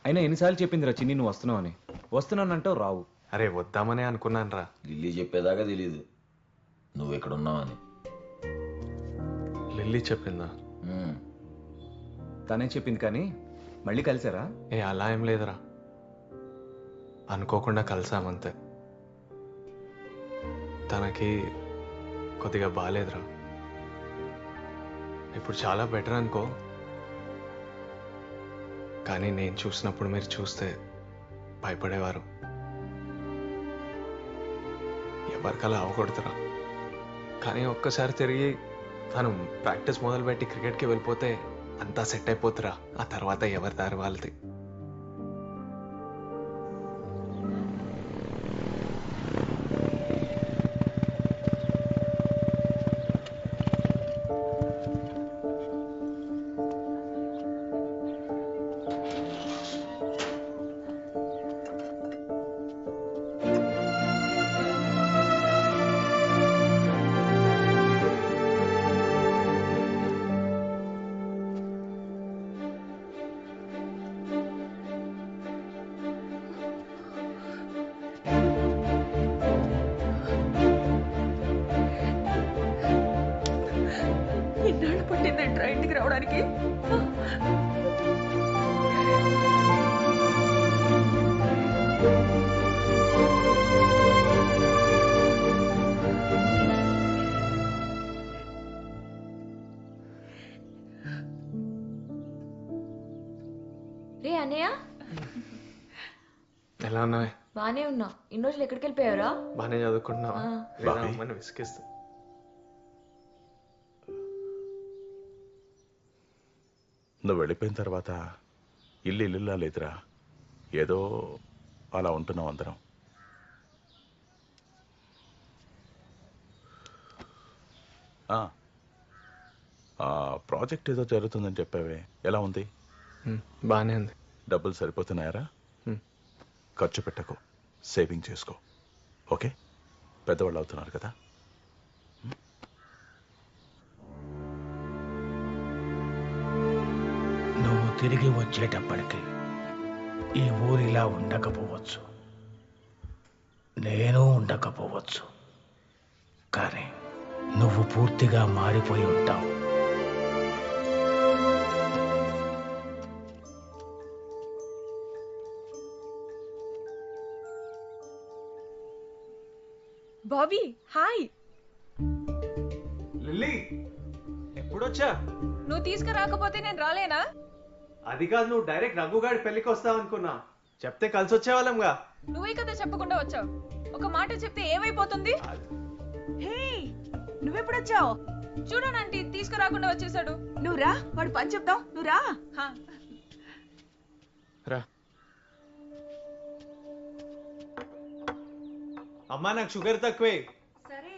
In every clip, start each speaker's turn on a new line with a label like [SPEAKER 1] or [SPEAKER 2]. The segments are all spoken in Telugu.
[SPEAKER 1] అయినా ఎన్నిసార్లు చెప్పిందిరా చిన్ని నువ్వు వస్తున్నావు అని. వస్తున్నానంటావు రావు.
[SPEAKER 2] అరే వద్దామనే అనుకున్నాను రా.
[SPEAKER 3] లిల్లీ చెప్పేదాకా తెలీదు నువ్వు ఇక్కడ ఉన్నావని.
[SPEAKER 2] లిల్లీ చెప్పిందా?
[SPEAKER 1] తనే చెప్పింది కానీ మళ్ళీ కలిసారా?
[SPEAKER 2] అలా ఏం లేదురా, అనుకోకుండా కలిసామంతే. తనకి కొద్దిగా బాగాలేదురా, ఇప్పుడు చాలా బెటర్ అనుకో. కానీ నేను చూసినప్పుడు మీరు చూస్తే భయపడేవారు. ఎవరికలా అవ్వకూడదురా. కానీ ఒక్కసారి తిరిగి తను ప్రాక్టీస్ మొదలుపెట్టి క్రికెట్కి వెళ్ళిపోతే అంతా సెట్ అయిపోతురా. ఆ తర్వాత ఎవరి దారి వాళ్ళది.
[SPEAKER 4] ఎన్నాళ్ళు పట్టిందంట్రా ఇంటికి రావడానికి?
[SPEAKER 5] రే అన్నయ్య,
[SPEAKER 2] ఎలా ఉన్నావే?
[SPEAKER 5] బానే ఉన్నా. ఇన్ని రోజులు ఎక్కడికి వెళ్ళిపోయారా?
[SPEAKER 2] బాగానే చదువుకుంటున్నావా? లేదా అమ్మని విసిగిస్తా.
[SPEAKER 6] నువ్వు వెళ్ళిపోయిన తర్వాత ఇల్లులా లేదురా, ఏదో అలా ఉంటున్నాం అందరం. ప్రాజెక్ట్ ఏదో జరుగుతుందని చెప్పావే, ఎలా ఉంది?
[SPEAKER 2] బాగానే ఉంది.
[SPEAKER 6] డబ్బులు సరిపోతున్నాయారా? ఖర్చు పెట్టకు, సేవింగ్ చేసుకో. ఓకే, పెద్దవాళ్ళు అవుతున్నారు కదా.
[SPEAKER 7] నువ్వు తిరిగి వచ్చేటప్పటికి ఈ ఊరిలా ఉండకపోవచ్చు, నేను ఉండకపోవచ్చు, కానీ నువ్వు పూర్తిగా మారిపోయి ఉంటావు.
[SPEAKER 4] Bobby hi.
[SPEAKER 2] లిల్లీ ఎప్పుడొచ్చా?
[SPEAKER 4] నువ్వు తీసుకురాకపోతే నేను రాలేనా?
[SPEAKER 2] అది కాదు, నువ్వు డైరెక్ట్ రఘుగాడి పెళ్లికి వస్తావు అనుకున్నా. చెప్తే కలిసి వచ్చేవాళ్ళంగా.
[SPEAKER 4] నువ్వే కదా చెప్పకుండా వచ్చావు. ఒక మాట చెప్తే ఏమైపోతుంది?
[SPEAKER 8] హే, నువ్వెప్పుడొచ్చావు?
[SPEAKER 4] చూడనంటీ తీసుకురాకుండా వచ్చేసాడు.
[SPEAKER 8] నువ్వు రా, వాడు పని చెప్తావు. నువ్వు రా.
[SPEAKER 2] రా. అమ్మా నాకు షుగర్ తక్కువే.
[SPEAKER 4] సరే.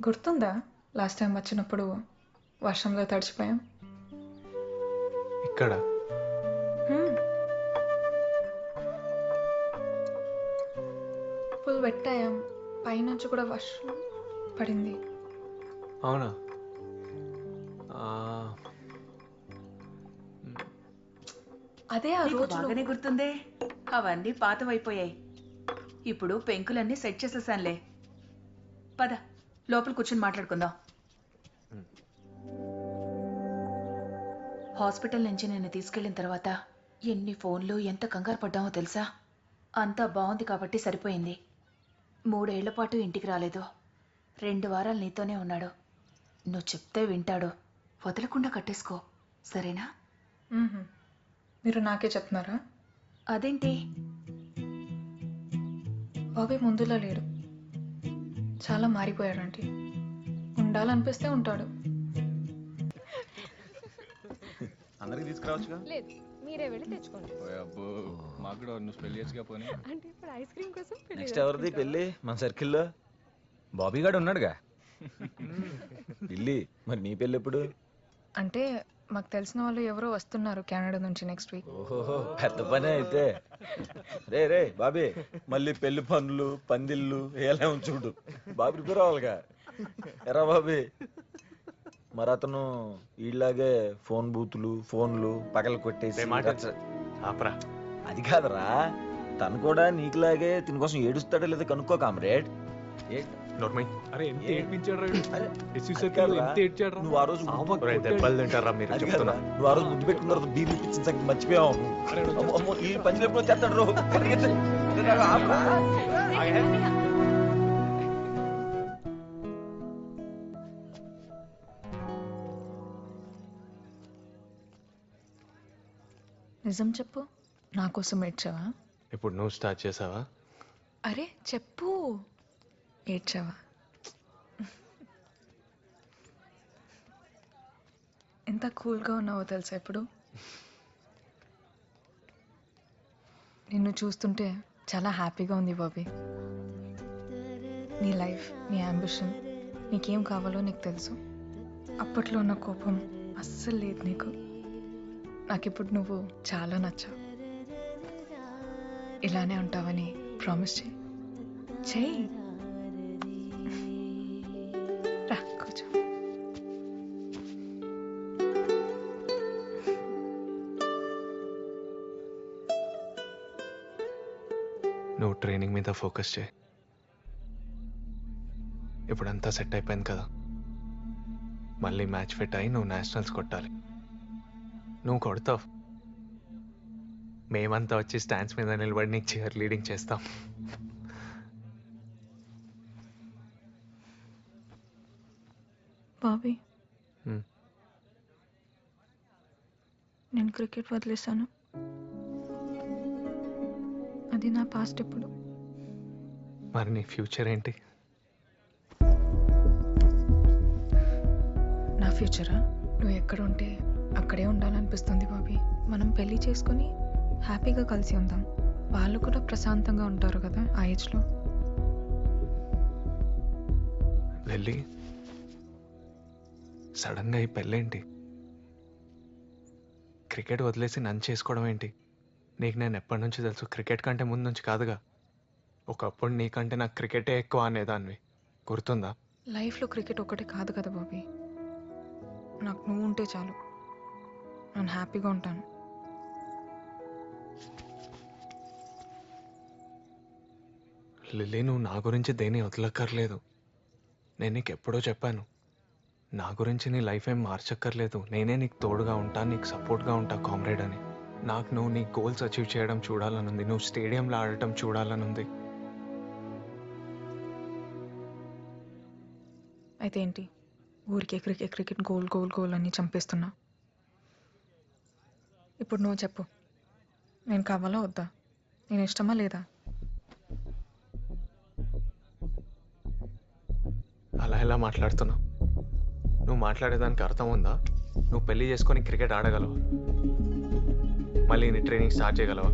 [SPEAKER 9] గుర్తుందా లాస్ట్ టైం వచ్చినప్పుడు వర్షంలో తడిచిపోయాం?
[SPEAKER 2] ఇక్కడ
[SPEAKER 9] ఫుల్ వెట్టయ్యాం, పైనుంచి కూడా వర్షం పడింది.
[SPEAKER 2] అవునా?
[SPEAKER 9] అదే ఆ
[SPEAKER 8] నీకు
[SPEAKER 9] రోజు
[SPEAKER 8] బాగానే గుర్తుందే. అవన్నీ పాతవైపోయాయి. ఇప్పుడు పెంకులన్నీ సెట్ చేసేసానులే. పద, లోపల కూర్చొని మాట్లాడుకుందాం. హాస్పిటల్ నుంచి నేను తీసుకెళ్లిన తర్వాత ఎన్ని ఫోన్లు, ఎంత కంగారు పడ్డామో తెలుసా? అంతా బాగుంది కాబట్టి సరిపోయింది. 3 ఏళ్ల పాటు ఇంటికి రాలేదు. 2 వారాలు నీతోనే ఉన్నాడు. నువ్వు చెప్తే వింటాడు. వదలకుండా కట్టేసుకో, సరేనా?
[SPEAKER 9] మీరు నాకే చెప్తున్నారా?
[SPEAKER 8] అదేంటి?
[SPEAKER 9] బాబీ ముందులో లేడు, చాలా మారిపోయాడంటే. ఉండాలనిపిస్తే ఉంటాడు.
[SPEAKER 1] అందరికి తీసుకురావచ్చుగా.
[SPEAKER 5] లేదు, మీరే వెళ్ళి తెచ్చుకోండి.
[SPEAKER 1] అబ్బో, మాకు కూడా నువ్వు పెళ్లి చేసుగా పోనీ.
[SPEAKER 5] అంటే ఇప్పుడు ఐస్ క్రీమ్ కోసం
[SPEAKER 3] నెక్స్ట్ ఎవరిది పెళ్ళి మన సర్కిల్లో?
[SPEAKER 1] బాబీ గాడు ఉన్నాడుగా.
[SPEAKER 3] లిల్లీ, మరి నీ పెళ్ళి ఎప్పుడు?
[SPEAKER 9] అంటే మాకు తెలిసిన వాళ్ళు ఎవరో వస్తున్నారు కెనడా నుంచి నెక్స్ట్ వీక్.
[SPEAKER 1] ఓహో పెద్ద పనే అయితే. రే రే బాబీ, మళ్ళీ పెళ్లి పనులు పందిళ్ళు ఎలా చూడు. బాబు ప్రిపేర్ అవ్వాలిగా. ఎరా బాబీ, మరి అతను వీళ్ళలాగే ఫోన్ బూతులు ఫోన్లు పగల కొట్టేసి
[SPEAKER 2] ఆపరా.
[SPEAKER 1] అది కాదరా, తను కూడా నీకులాగే తిని కోసం ఏడుస్తాడో లేదో కనుక్కో కామ్రేడ్.
[SPEAKER 2] నోర్మై.
[SPEAKER 10] అరే ఎంత
[SPEAKER 1] ఏ?
[SPEAKER 10] ఏడ్పించాడు రా
[SPEAKER 1] అరే,
[SPEAKER 10] ఎంత ఏడ్చాడు రా.
[SPEAKER 1] నువ్వు ఆ రోజు
[SPEAKER 2] దెబ్బలు తింటారా మీరు
[SPEAKER 1] అది
[SPEAKER 2] చెప్తున్నా.
[SPEAKER 1] కాదురా, నువ్వు ఆ రోజు ముద్దు పెట్టుకున్న తర్వాత బీర్లు ఇప్పించిన సంగతి మర్చిపోయావు. అమ్మో, అమ్మో, ఈ పంచులు ఎప్పుడు వచ్చేస్తాడు రో.
[SPEAKER 9] నిజం చెప్పు, నా కోసం ఏడ్చావా?
[SPEAKER 2] ఇప్పుడు నువ్వు స్టార్ట్ చేసావా?
[SPEAKER 9] అరే చెప్పు, ఏడ్చావా? ఎంత కూల్గా ఉన్నావో తెలుసా ఇప్పుడు. నిన్ను చూస్తుంటే చాలా హ్యాపీగా ఉంది బాబీ. నీ లైఫ్, నీ అంబిషన్, నీకేం కావాలో నీకు తెలుసు. అప్పట్లో ఉన్న కోపం అస్సలు లేదు నీకు. నాకిప్పుడు నువ్వు చాలా నచ్చావు. ఇలానే ఉంటావని ప్రామిస్ చేయి. చెయ్యి. రా కూర్చో.
[SPEAKER 2] నువ్వు ట్రైనింగ్ మీద ఫోకస్ చేయి. ఇప్పుడంతా సెట్ అయిపోయింది కదా. మళ్ళీ మ్యాచ్ ఫిట్ అయి నువ్వు నేషనల్స్ కొట్టాలి. నువ్వు కొడతావు. మేమంతా వచ్చి స్టాండ్స్ మీద నిలబడి నీకు చీర్ లీడింగ్ చేస్తాం.
[SPEAKER 9] బాబీ,
[SPEAKER 2] హ్మ్.
[SPEAKER 9] నేను క్రికెట్ వదిలేశాను. అది నా పాస్ట్. ఇప్పుడు
[SPEAKER 2] మరి నీ ఫ్యూచర్ ఏంటి?
[SPEAKER 9] నా ఫ్యూచరా? నువ్వు ఎక్కడ ఉంటే అక్కడే ఉండాలనిపిస్తుంది బాబీ. మనం పెళ్లి చేసుకొని హ్యాపీగా కలిసి ఉందాం. వాళ్ళు కూడా ప్రశాంతంగా ఉంటారు కదా ఆ ఏజ్లో.
[SPEAKER 2] వెళ్ళి సడన్గా ఈ పెళ్ళేంటి? క్రికెట్ వదిలేసి నన్ను చేసుకోవడం ఏంటి? నీకు నేను ఎప్పటి నుంచి తెలుసు? క్రికెట్ కంటే ముందు నుంచి కాదుగా. ఒకప్పుడు నీకంటే నాకు క్రికెటే ఎక్కువ అనేదాన్ని, గుర్తుందా?
[SPEAKER 9] లైఫ్లో క్రికెట్ ఒకటే కాదు కదా బాబీ. నాకు నువ్వు ఉంటే చాలు, నేను హ్యాపీగా ఉంటాను.
[SPEAKER 2] లిల్లీ, నువ్వు నా గురించి దేని వదలక్కర్లేదు. నేను నీకు ఎప్పుడో చెప్పాను, నా గురించి నీ లైఫ్ ఏం మార్చక్కర్లేదు. నేనే నీకు తోడుగా ఉంటా, నీకు సపోర్ట్గా ఉంటా కామ్రేడ్ అని. నాకు నువ్వు నీ గోల్స్ అచీవ్ చేయడం చూడాలనుంది. నువ్వు స్టేడియంలో ఆడటం చూడాలనుంది.
[SPEAKER 9] అయితే ఏంటి, ఊరికే cricket cricket goal goal goal అని చంపేస్తున్నా. ఇప్పుడు నువ్వు చెప్పు, నేను కావాలా వద్దా? నేను ఇష్టమా లేదా?
[SPEAKER 2] అలా ఎలా మాట్లాడుతున్నావు? నువ్వు మాట్లాడేదానికి అర్థం ఉందా? నువ్వు పెళ్లి చేసుకొని క్రికెట్ ఆడగలవా? మళ్ళీ నీ ట్రైనింగ్ స్టార్ట్ చేయగలవా?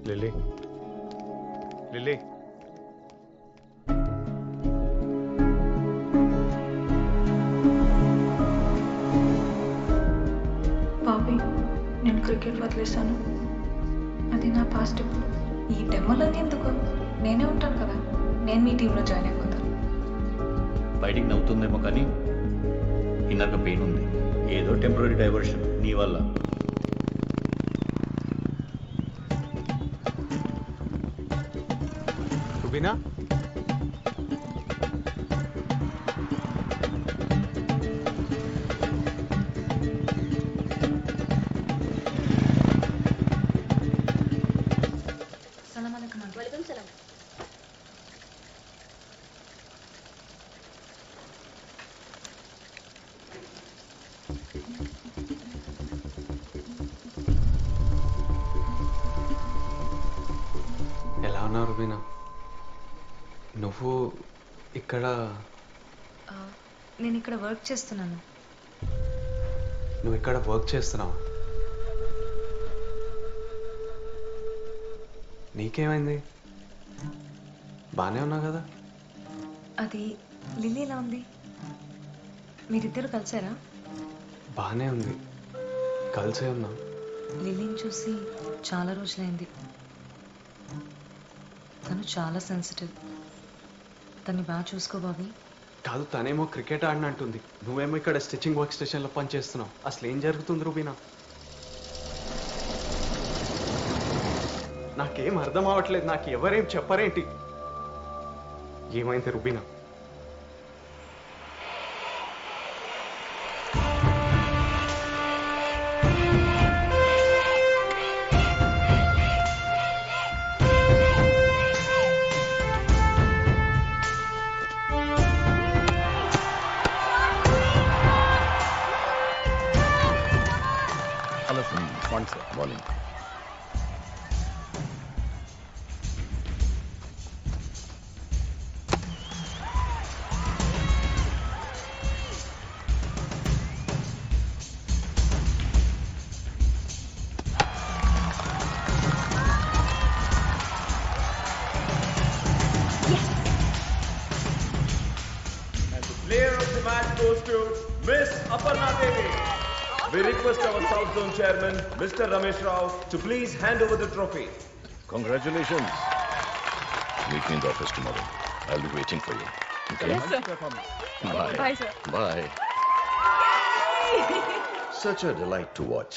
[SPEAKER 2] లిల్లీ, లిల్లీ,
[SPEAKER 9] బాబీ, నేను క్రికెట్ వదిలేశాను. అది నా పాస్ట్. ఇప్పుడు ఈ డెమ్మలన్నీ ఎందుకు? నేనే ఉంటాను కదా. నేను మీ టీంలో జాయిన్ అయిపోతాను.
[SPEAKER 11] బయటికి నవ్వుతుందేమో కానీ ఇన్నర్గా పెయిన్ ఉంది. ఏదో టెంపరీ డైవర్షన్ నీ వల్ల.
[SPEAKER 2] రుబీనా, ఎలా ఉన్నావు రుబీనా? నువ్వు ఇక్కడ?
[SPEAKER 5] నేను ఇక్కడ వర్క్ చేస్తున్నాను.
[SPEAKER 2] నువ్వు ఇక్కడ వర్క్ చేస్తున్నావా? నీకేమైంది? బాగానే ఉన్నావు కదా?
[SPEAKER 5] అది లిల్లీ ఎలా ఉంది? మీరిద్దరు కలిసారా?
[SPEAKER 2] బాగానే ఉంది, కలిసే ఉన్నాం.
[SPEAKER 5] లిల్లీని చూసి చాలా రోజులైంది. తను చాలా సెన్సిటివ్. తన్ని బాగా చూసుకో బాబీ.
[SPEAKER 2] కాదు, తనేమో క్రికెట్ ఆడినట్టుంది, నువ్వేమో ఇక్కడ స్టిచ్చింగ్ వర్క్ స్టేషన్లో పని చేస్తున్నావు. అసలు ఏం జరుగుతుంది రూబీనా? నాకేం అర్థం అవ్వట్లేదు. నాకు ఎవరేం చెప్పరేంటి? ఏమైంది Rubina?
[SPEAKER 6] Hello sir. Morning sir. Morning.
[SPEAKER 12] Player of the match goes to Miss Aparna Devi. We request our South Zone Chairman, Mr. Ramesh Rao, to please hand over the trophy.
[SPEAKER 6] Congratulations. Meet me in the office tomorrow. I'll be waiting for you. Okay?
[SPEAKER 4] Yes, sir.
[SPEAKER 6] Bye.
[SPEAKER 4] Bye, sir.
[SPEAKER 6] Bye.
[SPEAKER 13] Such a delight to watch.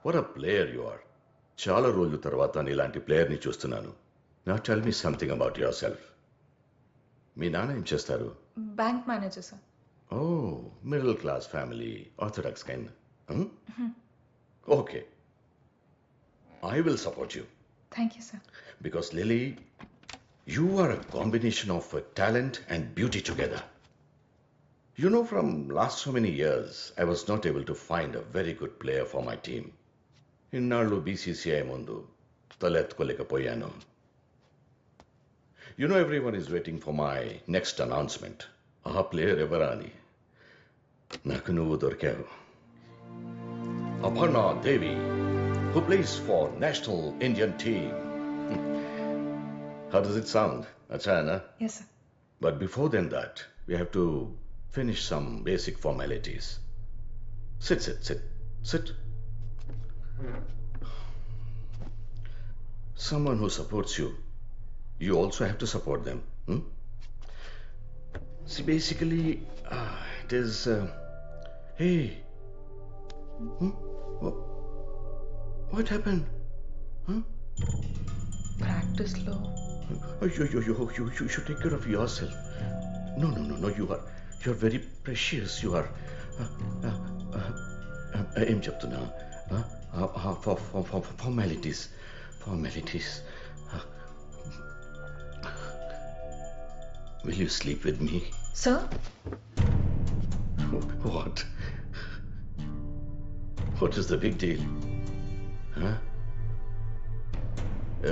[SPEAKER 13] What a player you are. చాలా రోజుల తర్వాత నీలాంటి ప్లేయర్ని చూస్తున్నాను. Now tell me something about yourself. మీ నాన్న ఏం చేస్తారు?
[SPEAKER 5] Bank manager sir.
[SPEAKER 13] Oh, middle class family, orthodox kind. Okay. I will support you.
[SPEAKER 5] Thank you sir.
[SPEAKER 13] Because Lily, you are a combination of talent and beauty together. You know, from last so many years, I was not able to find a very good player for my team. ఇన్నాళ్ళు BCCI ముందు తలెత్తుకోలేకపోయాను. You know, everyone is waiting for my next announcement. ఆ ప్లేయర్ ఎవరా అని. నాకు నువ్వు దొరికావు. Aparna Devi, who plays for National Indian Team. How does it sound? Achana?
[SPEAKER 5] Yes, sir.
[SPEAKER 13] But before then that, we have to finish some basic formalities. Sit. Someone who supports you, you also have to support them. See, basically, it is... hey. What happened?
[SPEAKER 5] ప్రాక్టీస్లో
[SPEAKER 13] You should take care of yourself. No. You're very precious. You are... ఏం చెప్తున్నా? Formalities. Will you sleep with me?
[SPEAKER 5] Sir.
[SPEAKER 13] What? What is the big deal? Huh?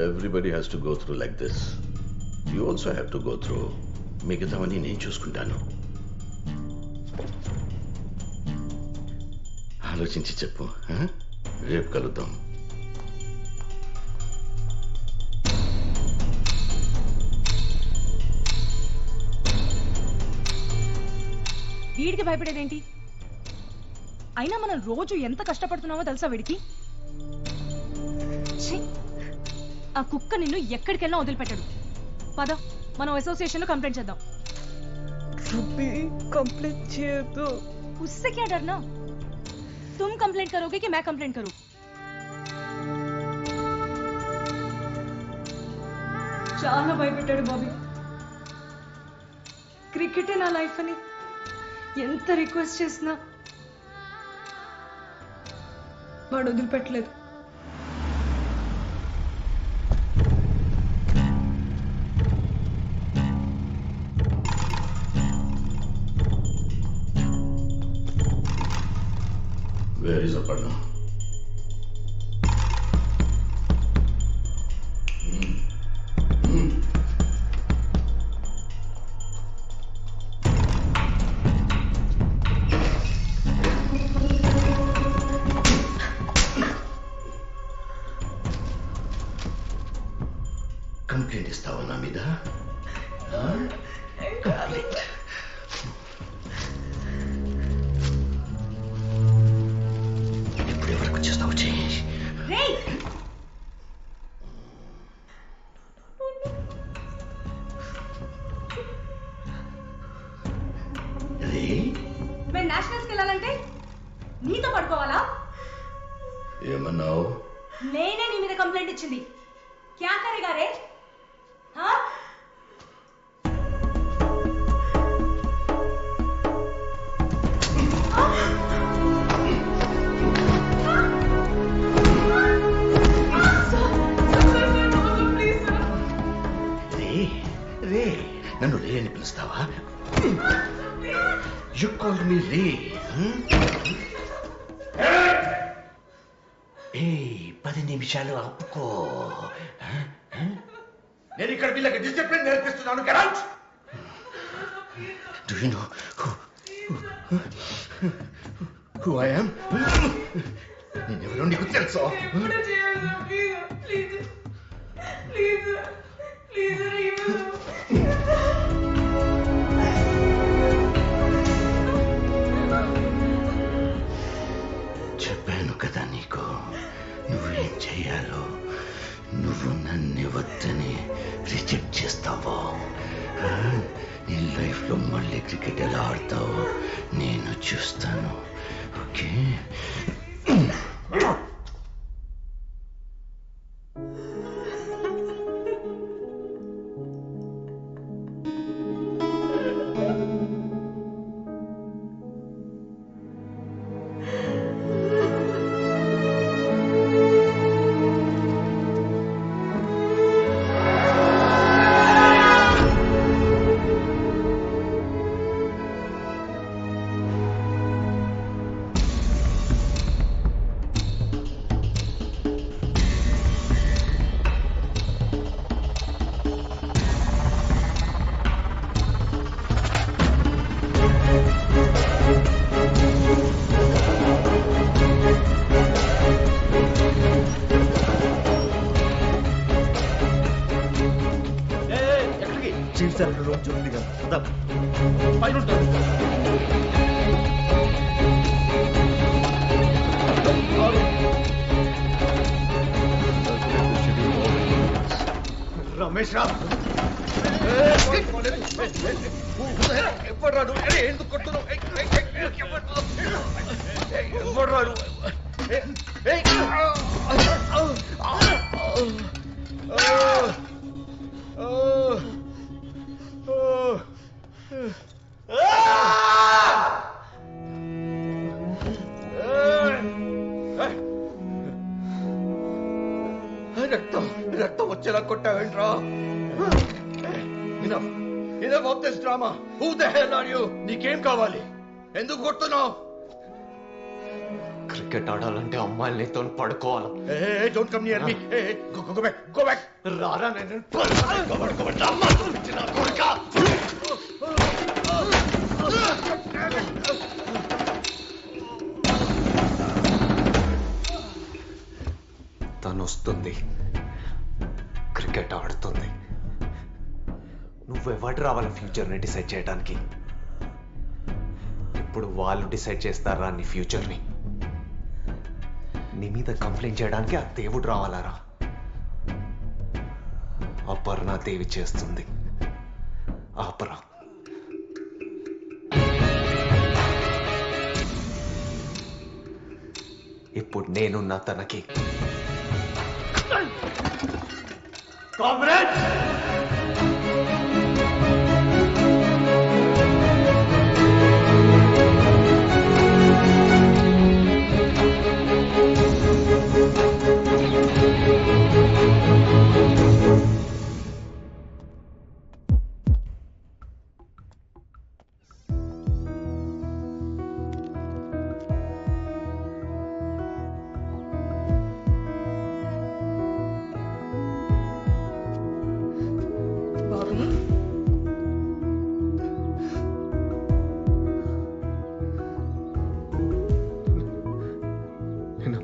[SPEAKER 13] Everybody has to go through like this. You also have to go through. మిగతావన్నీ నేను చూసుకుంటాను. ఆలోచించి చెప్పు. రేపు కలుద్దాం.
[SPEAKER 4] వీడికి భయపడేదేంటి? అయినా మనం రోజు ఎంత కష్టపడుతున్నామో తెలుసా వీడికి? ఛీ! ఆ కుక్క నిన్ను ఎక్కడికెళ్ళా వదిలిపెట్టడు. పద, మనం అసోసియేషన్లో కంప్లైంట్ చేద్దాం.
[SPEAKER 9] కంప్లీట్ చేయొద్దు.
[SPEAKER 4] उससे क्या डरना? तुम कंप्लेंट करोगे कि मैं कंप्लेंट करूं? చాలా భయపెట్టాడు బాబీ. క్రికెటే నా లైఫ్ అని ఎంత రిక్వెస్ట్ చేసినా వాడు వదిలిపెట్టలేదు.
[SPEAKER 13] Where is Aparna? కంప్లైంట్ ఇస్తావా నా మీద? కంప్లైంట్
[SPEAKER 4] తీసుకెళ్ళాలంటే నీతో పడుకోవాలా?
[SPEAKER 13] ఏమన్నావు?
[SPEAKER 4] నేనే నీ మీద కంప్లైంట్ ఇచ్చింది. క్యా కరేగా రే? హా?
[SPEAKER 13] రే నన్ను రే అని పిలుస్తావా? యు కాల్ మీ రే. ఏ 10 నిమిషాలు ఆపుకో. నేను ఇక్కడ వీళ్ళకి డిసిప్లిన్ నేర్పిస్తున్నాను. Get out. Do you know who I am? నేనెవరో నీకు తెలుసా? చెప్పాను కదా నీకు నువ్వేం చెయ్యాలో. నువ్వు నన్ను వద్దని రిజెక్ట్ చేస్తావో నీ లైఫ్లో మళ్ళీ క్రికెట్ ఎలా ఆడతావో నేను చూస్తాను. ఓకే? రమేష్ రావు ఎప్పుడు రాడు? ఎందుకు కొట్టున్నావు? ఎప్పుడు రాడు? రక్తం వచ్చేలా కొట్టావేంట్రా? Enough of this drama. Who the hell are you? నీకేం కావాలి? ఎందుకు కొడుతున్నావు?
[SPEAKER 2] క్రికెట్ ఆడాలంటే అమ్మాయిలు నీతో పడుకోవాలి.
[SPEAKER 13] Don't come near me. Go back. Go back.
[SPEAKER 2] రారా నేను తను వస్తుంది, క్రికెట్ ఆడుతుంది. నువ్వెవడు రావాలి ఫ్యూచర్ని డిసైడ్ చేయడానికి? ఇప్పుడు వాళ్ళు డిసైడ్ చేస్తారా నీ ఫ్యూచర్ని? నీ మీద కంప్లైంట్ చేయడానికి ఆ దేవుడు రావాలారా? అపర్ణాదేవి చేస్తుంది. ఆపరా. ఇప్పుడు నేనున్నా తనకి. కామ్రేడ్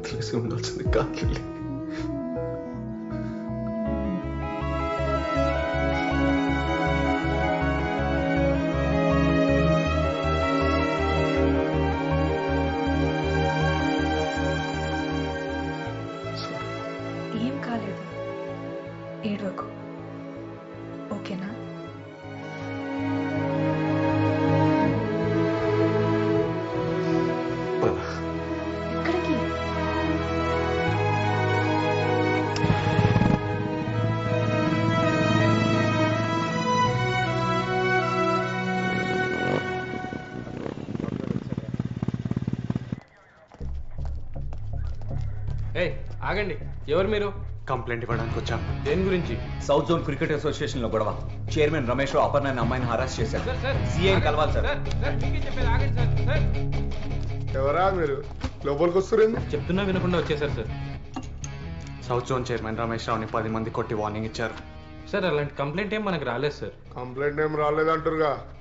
[SPEAKER 2] తెలిసి ఉండాల్సింది కాదు.
[SPEAKER 9] ఏం కాలేదు, ఏడవకు. ఓకేనా?
[SPEAKER 10] ఆగండి, ఎవరు మీరు?
[SPEAKER 2] కంప్లైంట్ ఇవ్వడానికి వచ్చాం.
[SPEAKER 10] దేని గురించి?
[SPEAKER 11] సౌత్ జోన్ క్రికెట్ అసోసియేషన్ లో గొడవ. చైర్మన్ రమేష్ రావు అపర్ణ అనే అమ్మాయిని హరాస్ చేశారు. సీఐని కలవాలి సార్.
[SPEAKER 14] ఎవరా మీరు లోపలికి వస్తున్నారు?
[SPEAKER 10] చెప్తున్నా వినకుండా వచ్చేసారు sir.
[SPEAKER 2] South zone chairman Ramesh రావుని 10 మంది కొట్టి వార్నింగ్ ఇచ్చారు.
[SPEAKER 10] సార్ అలాంటి కంప్లైంట్ ఏం మనకు రాలేదు సార్.
[SPEAKER 14] కంప్లైంట్ ఏం రాలేదంటారుగా.